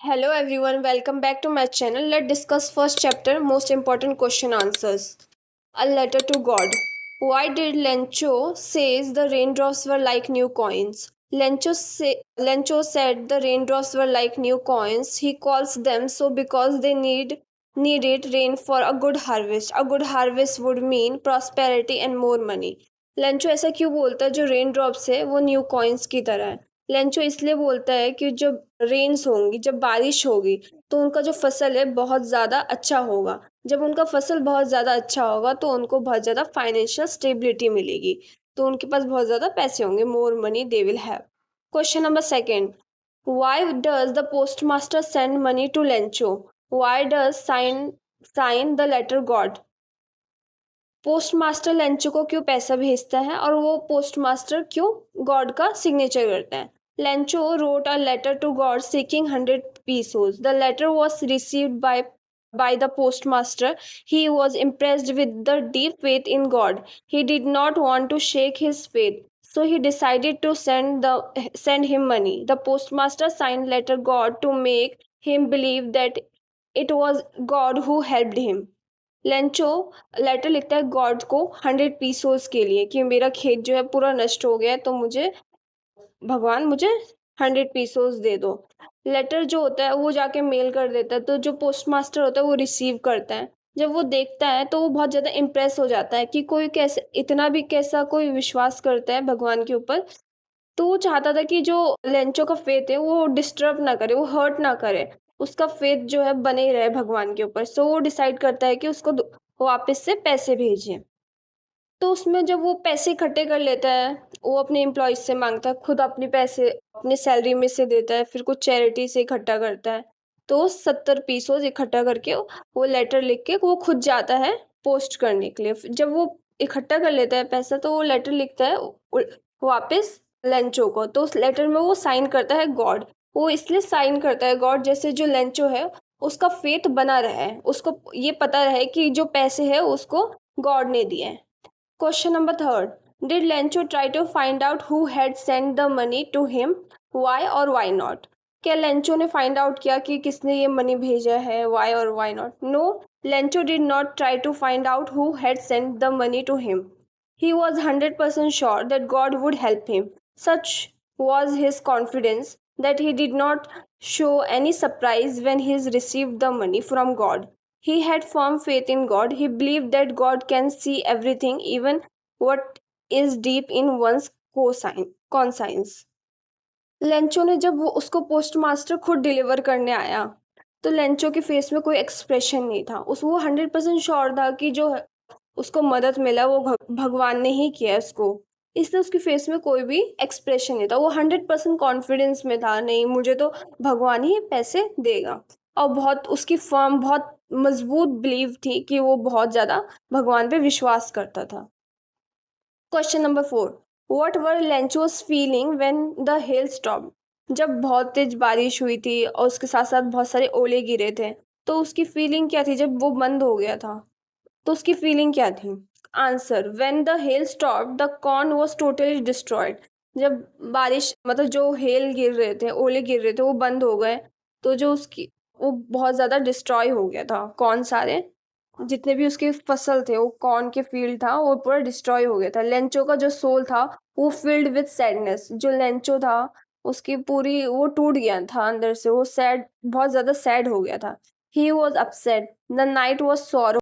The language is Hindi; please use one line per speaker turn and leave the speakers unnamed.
Hello everyone, welcome back to my channel. Let's discuss first chapter, most important question answers. A letter to God. Why did Lencho says the raindrops were like new coins? Lencho said the raindrops were like new coins. He calls them so because they needed rain for a good harvest. A good harvest would mean prosperity and more money. Lencho ऐसा क्यों बोलता है जो रेन ड्रॉप्स है वो न्यू कॉइन्स की तरह है। लेंचो इसलिए बोलता है कि जब रेन्स होंगी, जब बारिश होगी, तो उनका जो फसल है बहुत ज़्यादा अच्छा होगा। जब उनका फसल बहुत ज़्यादा अच्छा होगा तो उनको बहुत ज़्यादा फाइनेंशियल स्टेबिलिटी मिलेगी, तो उनके पास बहुत ज़्यादा पैसे होंगे, more money they will have. Question number second, why does the post master send money to Lencho? Why does sign the letter God? Post master Lencho को क्यों पैसा भेजता है और वो पोस्ट मास्टर क्यों गॉड का सिग्नेचर करता है? Lencho wrote a letter to God seeking 100 pesos. The letter was received by the postmaster. He was impressed with the deep faith in God. He did not want to shake his faith, so he decided to send him money. The postmaster signed letter God to make him believe that it was God who helped him. Lencho letter लिखता है गॉड को 100 पीसोस के लिए कि मेरा खेत जो है पूरा नष्ट हो गया है, तो भगवान मुझे 100 पीसोस दे दो। लेटर जो होता है वो जाके मेल कर देता है, तो जो पोस्ट मास्टर होता है वो रिसीव करता है। जब वो देखता है तो वो बहुत ज़्यादा इम्प्रेस हो जाता है कि कोई कैसे इतना भी कैसा कोई विश्वास करता है भगवान के ऊपर। तो वो चाहता था कि जो लेंचो का फेथ है वो डिस्टर्ब ना करे, वो हर्ट ना करे, उसका फेथ जो है बने ही रहे भगवान के ऊपर। सो वो डिसाइड करता है कि उसको वापस से पैसे भेजें। तो उसमें जब वो पैसे इकट्ठे कर लेता है, वो अपने एम्प्लॉयज से मांगता है, खुद अपने पैसे अपनी सैलरी में से देता है, फिर कुछ चैरिटी से इकट्ठा करता है। तो 70 पीसोस इकट्ठा करके वो लेटर लिख के वो खुद जाता है पोस्ट करने के लिए। जब वो इकट्ठा कर लेता है पैसा, तो वो लेटर लिखता है वापस लेंचो को। तो उस लेटर में वो साइन करता है गॉड। वो इसलिए साइन करता है गॉड जैसे जो लेंचो है उसका फेथ बना रहे, उसको ये पता रहे कि जो पैसे है उसको गॉड ने दिए हैं। Question number third. Did Lencho try to find out who had sent the money to him? Why or why not? क्या लेंचो ने फाइंड आउट किया कि किसने ये मनी भेजा है? Why or why not? No, Lencho did not try to find out who had sent the money to him. He was 100% sure that God would help him. Such was his confidence that he did not show any surprise when he received the money from God. He had firm faith in God. He believed that God can see everything, even what is deep in one's conscience. Lencho ने जब वो उसको पोस्ट मास्टर खुद डिलीवर करने आया, तो लेंचो के फेस में कोई एक्सप्रेशन नहीं था। वो 100% श्योर था कि जो उसको मदद मिला वो भगवान ने ही किया उसको, इसलिए उसके फेस में कोई भी एक्सप्रेशन नहीं था। वो 100% कॉन्फिडेंस में था, नहीं मुझे तो भगवान ही पैसे देगा। और बहुत उसकी फर्म बहुत मजबूत बिलीव थी कि वो बहुत ज़्यादा भगवान पे विश्वास करता था। Question number 4, what were Lencho's feeling when the hail stop? जब बहुत तेज बारिश हुई थी और उसके साथ साथ बहुत सारे ओले गिरे थे, तो उसकी फीलिंग क्या थी जब वो बंद हो गया था? तो उसकी फीलिंग क्या थी? Answer, when the hail stop the corn was totally destroyed. जब बारिश मतलब जो हेल गिर रहे थे, ओले गिर रहे थे, वो बंद हो गए, तो जो उसकी वो बहुत ज़्यादा डिस्ट्रॉय हो गया था कॉर्न सारे, जितने भी उसके फसल थे, वो कॉर्न के फील्ड था वो पूरा डिस्ट्रॉय हो गया था। लेंचो का जो सोल था वो फिल्ड विद सैडनेस। जो लेंचो था उसकी पूरी वो टूट गया था अंदर से, वो सैड बहुत ज़्यादा सैड हो गया था। He was upset, the night was sorrow